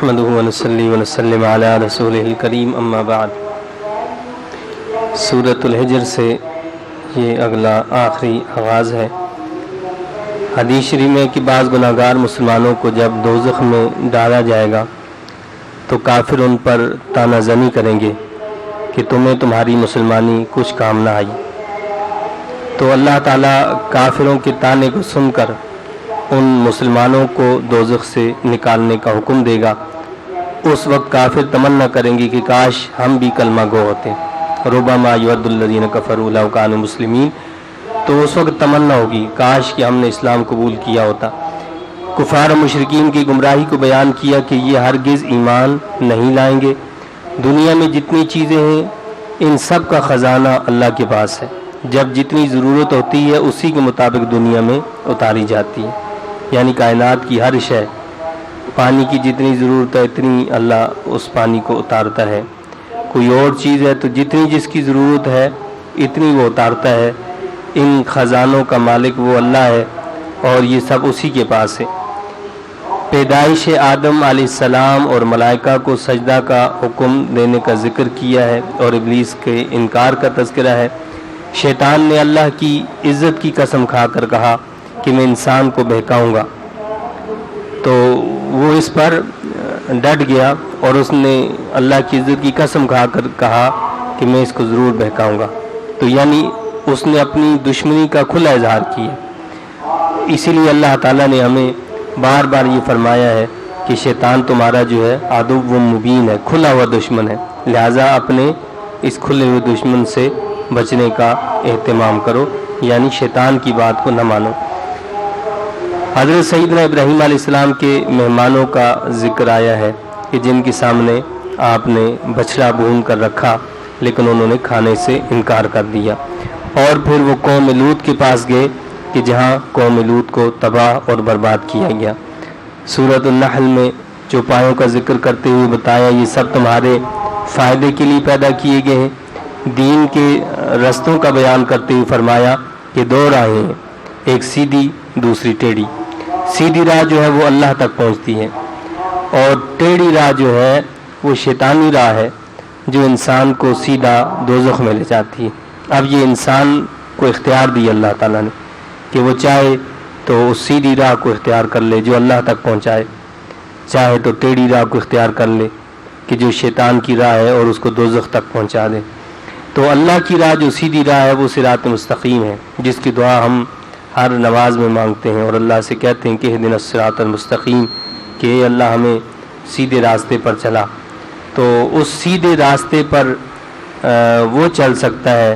نحمده ونصلي ونسلم على رسوله الکریم اما بعد۔ سورۃ الحجر سے یہ اگلا آخری آغاز ہے۔ حدیث شریف میں کہ بعض گناہگار مسلمانوں کو جب دوزخ میں ڈالا جائے گا تو کافر ان پر طعنہ زنی کریں گے کہ تمہیں تمہاری مسلمانی کچھ کام نہ آئی، تو اللہ تعالیٰ کافروں کے طعنے کو سن کر ان مسلمانوں کو دوزخ سے نکالنے کا حکم دے گا۔ اس وقت کافر تمنا کریں گے کہ کاش ہم بھی کلمہ گو ہوتے، ربما یود الذین کفروا لو کانوا مسلمین، تو اس وقت تمنا ہوگی کاش کہ ہم نے اسلام قبول کیا ہوتا۔ کفار و مشرکین کی گمراہی کو بیان کیا کہ یہ ہرگز ایمان نہیں لائیں گے۔ دنیا میں جتنی چیزیں ہیں ان سب کا خزانہ اللہ کے پاس ہے، جب جتنی ضرورت ہوتی ہے اسی کے مطابق دنیا میں اتاری جاتی ہے، یعنی کائنات کی ہر شے، پانی کی جتنی ضرورت ہے اتنی اللہ اس پانی کو اتارتا ہے، کوئی اور چیز ہے تو جتنی جس کی ضرورت ہے اتنی وہ اتارتا ہے۔ ان خزانوں کا مالک وہ اللہ ہے اور یہ سب اسی کے پاس ہے۔ پیدائش آدم علیہ السلام اور ملائکہ کو سجدہ کا حکم دینے کا ذکر کیا ہے اور ابلیس کے انکار کا تذکرہ ہے۔ شیطان نے اللہ کی عزت کی قسم کھا کر کہا کہ میں انسان کو بہکاؤں گا، تو وہ اس پر ڈٹ گیا اور اس نے اللہ کی عزت کی قسم کھا کر کہا کہ میں اس کو ضرور بہکاؤں گا، تو یعنی اس نے اپنی دشمنی کا کھلا اظہار کیا۔ اسی لیے اللہ تعالیٰ نے ہمیں بار بار یہ فرمایا ہے کہ شیطان تمہارا جو ہے عدو مبین ہے، کھلا ہوا دشمن ہے، لہٰذا اپنے اس کھلے ہوئے دشمن سے بچنے کا اہتمام کرو، یعنی شیطان کی بات کو نہ مانو۔ حضرت سیدنا ابراہیم علیہ السلام کے مہمانوں کا ذکر آیا ہے کہ جن کے سامنے آپ نے بچڑا بھون کر رکھا لیکن انہوں نے کھانے سے انکار کر دیا، اور پھر وہ قوم لوط کے پاس گئے کہ جہاں قوم لوط کو تباہ اور برباد کیا گیا۔ سورۃ النحل میں چوپایوں کا ذکر کرتے ہوئے بتایا یہ سب تمہارے فائدے کے لیے پیدا کیے گئے ہیں۔ دین کے رستوں کا بیان کرتے ہوئے فرمایا کہ دو راہیں ہیں، ایک سیدھی دوسری ٹیڑھی۔ سیدھی راہ جو ہے وہ اللہ تک پہنچتی ہے اور ٹیڑھی راہ جو ہے وہ شیطانی راہ ہے جو انسان کو سیدھا دوزخ میں لے جاتی ہے۔ اب یہ انسان کو اختیار دی اللہ تعالیٰ نے کہ وہ چاہے تو اس سیدھی راہ کو اختیار کر لے جو اللہ تک پہنچائے، چاہے تو ٹیڑھی راہ کو اختیار کر لے کہ جو شیطان کی راہ ہے اور اس کو دوزخ تک پہنچا دے۔ تو اللہ کی راہ جو سیدھی راہ ہے وہ صراط مستقیم ہے، جس کی دعا ہم ہر نماز میں مانگتے ہیں اور اللہ سے کہتے ہیں کہ اہدنا الصراط المستقیم، کہ اے اللہ ہمیں سیدھے راستے پر چلا۔ تو اس سیدھے راستے پر وہ چل سکتا ہے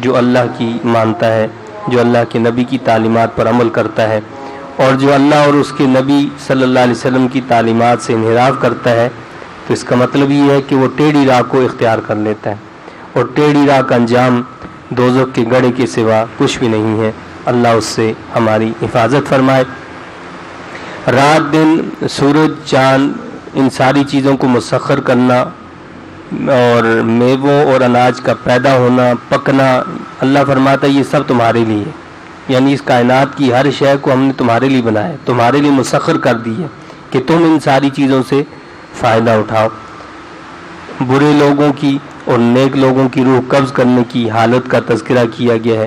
جو اللہ کی مانتا ہے، جو اللہ کے نبی کی تعلیمات پر عمل کرتا ہے، اور جو اللہ اور اس کے نبی صلی اللہ علیہ وسلم کی تعلیمات سے انحراف کرتا ہے تو اس کا مطلب یہ ہے کہ وہ ٹیڑھی راہ کو اختیار کر لیتا ہے، اور ٹیڑھی راہ کا انجام دوزخ کے گڑھے کے سوا کچھ بھی نہیں ہے۔ اللہ اس سے ہماری حفاظت فرمائے۔ رات دن، سورج، چاند، ان ساری چیزوں کو مسخر کرنا اور میووں اور اناج کا پیدا ہونا، پکنا، اللہ فرماتا ہے یہ سب تمہارے لیے، یعنی اس کائنات کی ہر شے کو ہم نے تمہارے لیے بنایا ہے، تمہارے لیے مسخر کر دی ہے کہ تم ان ساری چیزوں سے فائدہ اٹھاؤ۔ برے لوگوں کی اور نیک لوگوں کی روح قبض کرنے کی حالت کا تذکرہ کیا گیا ہے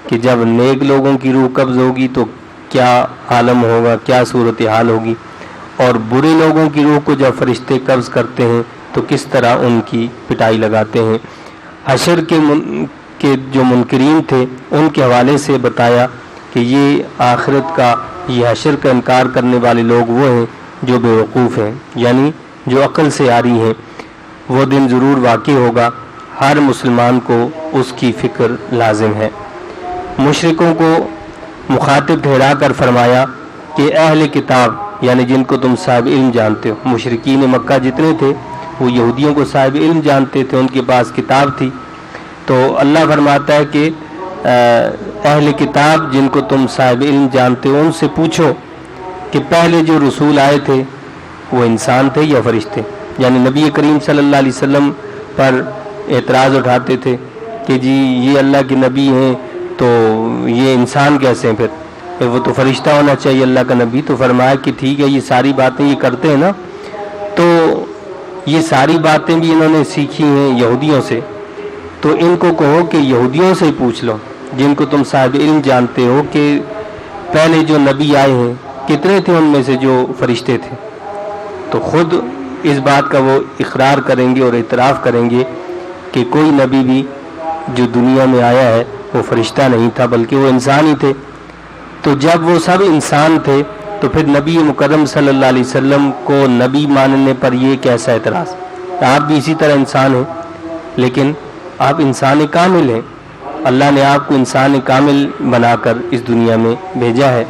کہ جب نیک لوگوں کی روح قبض ہوگی تو کیا عالم ہوگا، کیا صورتحال ہوگی، اور برے لوگوں کی روح کو جب فرشتے قبض کرتے ہیں تو کس طرح ان کی پٹائی لگاتے ہیں۔ حشر کے جو منکرین تھے ان کے حوالے سے بتایا کہ یہ آخرت کا، یہ حشر کا انکار کرنے والے لوگ وہ ہیں جو بے وقوف ہیں، یعنی جو عقل سے عاری ہیں۔ وہ دن ضرور واقع ہوگا، ہر مسلمان کو اس کی فکر لازم ہے۔ مشرکوں کو مخاطب ٹھہرا کر فرمایا کہ اہل کتاب، یعنی جن کو تم صاحب علم جانتے ہو، مشرکین مکہ جتنے تھے وہ یہودیوں کو صاحب علم جانتے تھے، ان کے پاس کتاب تھی، تو اللہ فرماتا ہے کہ اہل کتاب جن کو تم صاحب علم جانتے ہو ان سے پوچھو کہ پہلے جو رسول آئے تھے وہ انسان تھے یا فرشتے، یعنی نبی کریم صلی اللہ علیہ وسلم پر اعتراض اٹھاتے تھے کہ جی یہ اللہ کے نبی ہیں تو یہ انسان کیسے ہیں، پھر وہ تو فرشتہ ہونا چاہیے اللہ کا نبی۔ تو فرمایا کہ ٹھیک ہے یہ ساری باتیں یہ کرتے ہیں نا، تو یہ ساری باتیں بھی انہوں نے سیکھی ہیں یہودیوں سے، تو ان کو کہو کہ یہودیوں سے ہی پوچھ لو جن کو تم صاحب علم جانتے ہو کہ پہلے جو نبی آئے ہیں کتنے تھے ان میں سے جو فرشتے تھے، تو خود اس بات کا وہ اقرار کریں گے اور اعتراف کریں گے کہ کوئی نبی بھی جو دنیا میں آیا ہے وہ فرشتہ نہیں تھا بلکہ وہ انسان ہی تھے۔ تو جب وہ سب انسان تھے تو پھر نبی مکرم صلی اللہ علیہ وسلم کو نبی ماننے پر یہ کیسا اعتراض؟ آپ بھی اسی طرح انسان ہیں، لیکن آپ انسان کامل ہیں، اللہ نے آپ کو انسان کامل بنا کر اس دنیا میں بھیجا ہے۔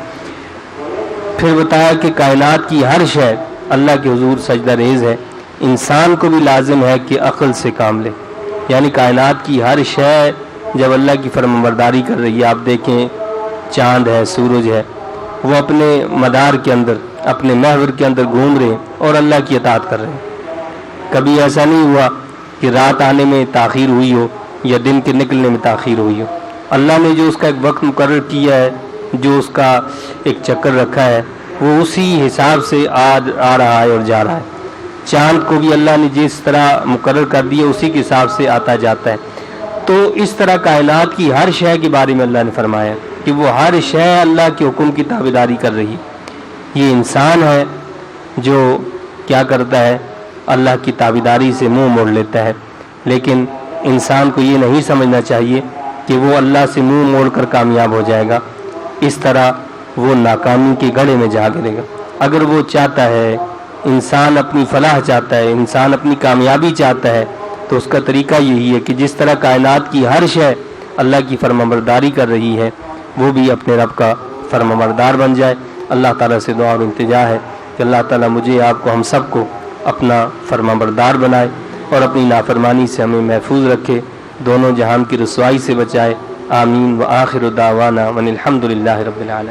پھر بتایا کہ کائنات کی ہر شے اللہ کے حضور سجدہ ریز ہے، انسان کو بھی لازم ہے کہ عقل سے کام لے، یعنی کائنات کی ہر شے جب اللہ کی فرمانبرداری کر رہی ہے، آپ دیکھیں چاند ہے، سورج ہے، وہ اپنے مدار کے اندر اپنے محور کے اندر گھوم رہے ہیں اور اللہ کی اطاعت کر رہے ہیں۔ کبھی ایسا نہیں ہوا کہ رات آنے میں تاخیر ہوئی ہو یا دن کے نکلنے میں تاخیر ہوئی ہو، اللہ نے جو اس کا ایک وقت مقرر کیا ہے، جو اس کا ایک چکر رکھا ہے، وہ اسی حساب سے آ رہا ہے اور جا رہا ہے۔ چاند کو بھی اللہ نے جس طرح مقرر کر دیا اسی کے حساب سے آتا جاتا ہے۔ تو اس طرح کائنات کی ہر شے کے بارے میں اللہ نے فرمایا کہ وہ ہر شے اللہ کے حکم کی تابعداری کر رہی ہے۔ یہ انسان ہے جو کیا کرتا ہے، اللہ کی تابعداری سے منہ موڑ لیتا ہے، لیکن انسان کو یہ نہیں سمجھنا چاہیے کہ وہ اللہ سے منہ موڑ کر کامیاب ہو جائے گا، اس طرح وہ ناکامی کے گڑھے میں جا گرے گا۔ اگر وہ چاہتا ہے، انسان اپنی فلاح چاہتا ہے، انسان اپنی کامیابی چاہتا ہے، تو اس کا طریقہ یہی ہے کہ جس طرح کائنات کی ہر شے اللہ کی فرمانبرداری کر رہی ہے وہ بھی اپنے رب کا فرمانبردار بن جائے۔ اللہ تعالیٰ سے دعا اور التجا ہے کہ اللہ تعالیٰ مجھے آپ کو ہم سب کو اپنا فرمانبردار بنائے اور اپنی نافرمانی سے ہمیں محفوظ رکھے، دونوں جہان کی رسوائی سے بچائے۔ آمین۔ وآخر دعوانا ان الحمد للہ رب العالمین۔